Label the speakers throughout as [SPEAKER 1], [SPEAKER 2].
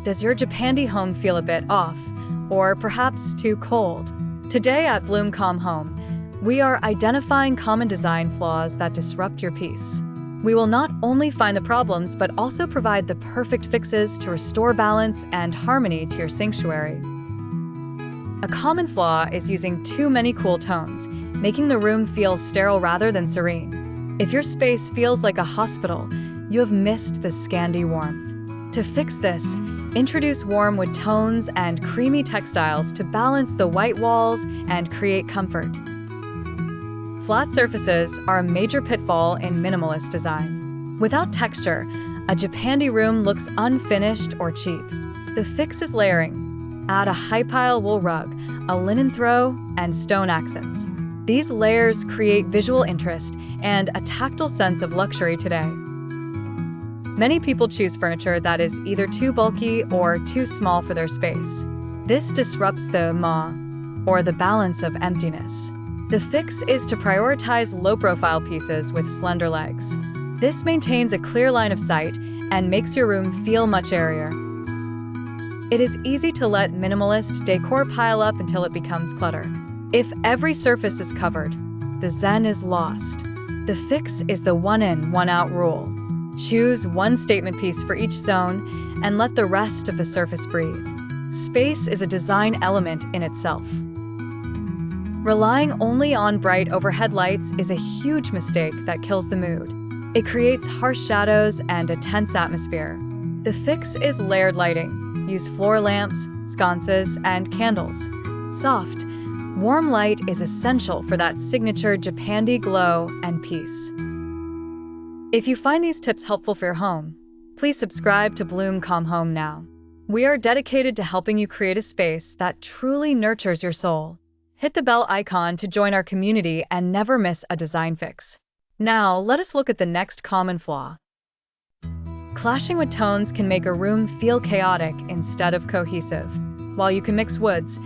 [SPEAKER 1] Does your Japandi home feel a bit off, or perhaps too cold? Today at Bloome Home, we are identifying common design flaws that disrupt your peace. We will not only find the problems, but also provide the perfect fixes to restore balance and harmony to your sanctuary. A common flaw is using too many cool tones, making the room feel sterile rather than serene. If your space feels like a hospital, you have missed the Scandi warmth. To fix this, introduce warm wood tones and creamy textiles to balance the white walls and create comfort. Flat surfaces are a major pitfall in minimalist design. Without texture, a Japandi room looks unfinished or cheap. The fix is layering. Add a high-pile wool rug, a linen throw, and stone accents. These layers create visual interest and a tactile sense of luxury today. Many people choose furniture that is either too bulky or too small for their space. This disrupts the or the balance of emptiness. The fix is to prioritize low-profile pieces with slender legs. This maintains a clear line of sight and makes your room feel much airier. It is easy to let minimalist decor pile up until it becomes clutter. If every surface is covered, the zen is lost. The fix is the one-in, one-out rule. Choose one statement piece for each zone and let the rest of the surface breathe. Space is a design element in itself. Relying only on bright overhead lights is a huge mistake that kills the mood. It creates harsh shadows and a tense atmosphere. The fix is layered lighting. Use floor lamps, sconces, and candles. Soft, warm light is essential for that signature Japandi glow and peace. If you find these tips helpful for your home, please subscribe to Bloome Home now. We are dedicated to helping you create a space that truly nurtures your soul. Hit the bell icon to join our community and never miss a design fix. Now, let us look at the next common flaw. Clashing with tones can make a room feel chaotic instead of cohesive. While you can mix woods,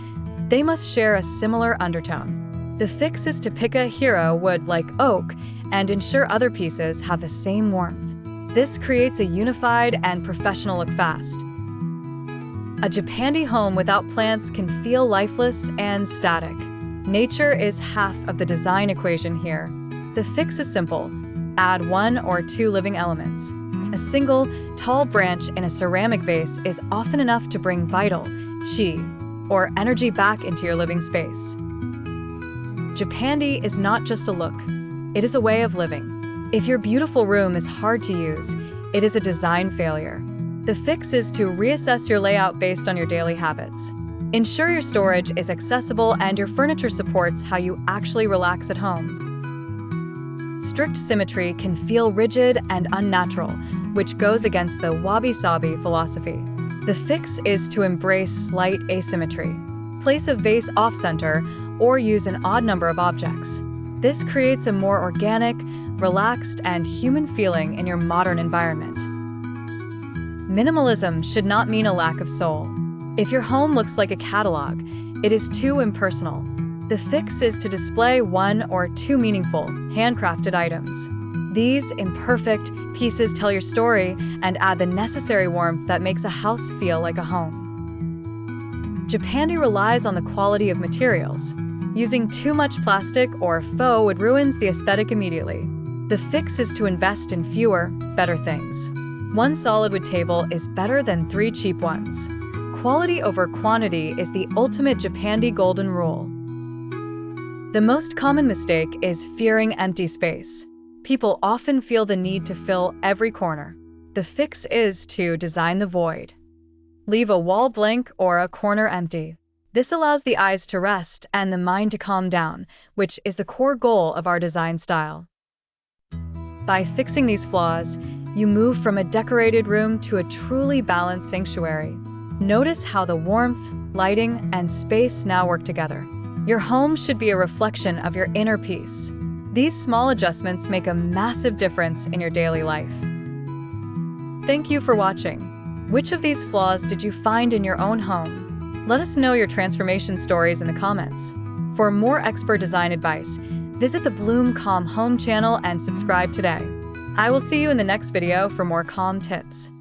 [SPEAKER 1] they must share a similar undertone. The fix is to pick a hero wood like oak and ensure other pieces have the same warmth. This creates a unified and professional look fast. A Japandi home without plants can feel lifeless and static. Nature is half of the design equation here. The fix is simple. Add 1 or 2 living elements. A single, tall branch in a ceramic vase is often enough to bring vital, chi, or energy back into your living space. Japandi is not just a look. It is a way of living. If your beautiful room is hard to use, it is a design failure. The fix is to reassess your layout based on your daily habits. Ensure your storage is accessible and your furniture supports how you actually relax at home. Strict symmetry can feel rigid and unnatural, which goes against the wabi-sabi philosophy. The fix is to embrace slight asymmetry. Place a vase off-center or use an odd number of objects. This creates a more organic, relaxed, and human feeling in your modern environment. Minimalism should not mean a lack of soul. If your home looks like a catalog, it is too impersonal. The fix is to display 1 or 2 meaningful, handcrafted items. These imperfect pieces tell your story and add the necessary warmth that makes a house feel like a home. Japandi relies on the quality of materials. Using too much plastic or faux wood ruins the aesthetic immediately. The fix is to invest in fewer, better things. 1 solid wood table is better than 3 cheap ones. Quality over quantity is the ultimate Japandi golden rule. The most common mistake is fearing empty space. People often feel the need to fill every corner. The fix is to design the void. Leave a wall blank or a corner empty. This allows the eyes to rest and the mind to calm down, which is the core goal of our design style. By fixing these flaws, you move from a decorated room to a truly balanced sanctuary. Notice how the warmth, lighting, and space now work together. Your home should be a reflection of your inner peace. These small adjustments make a massive difference in your daily life. Thank you for watching. Which of these flaws did you find in your own home? Let us know your transformation stories in the comments. For more expert design advice, visit the Bloome Home channel and subscribe today. I will see you in the next video for more calm tips.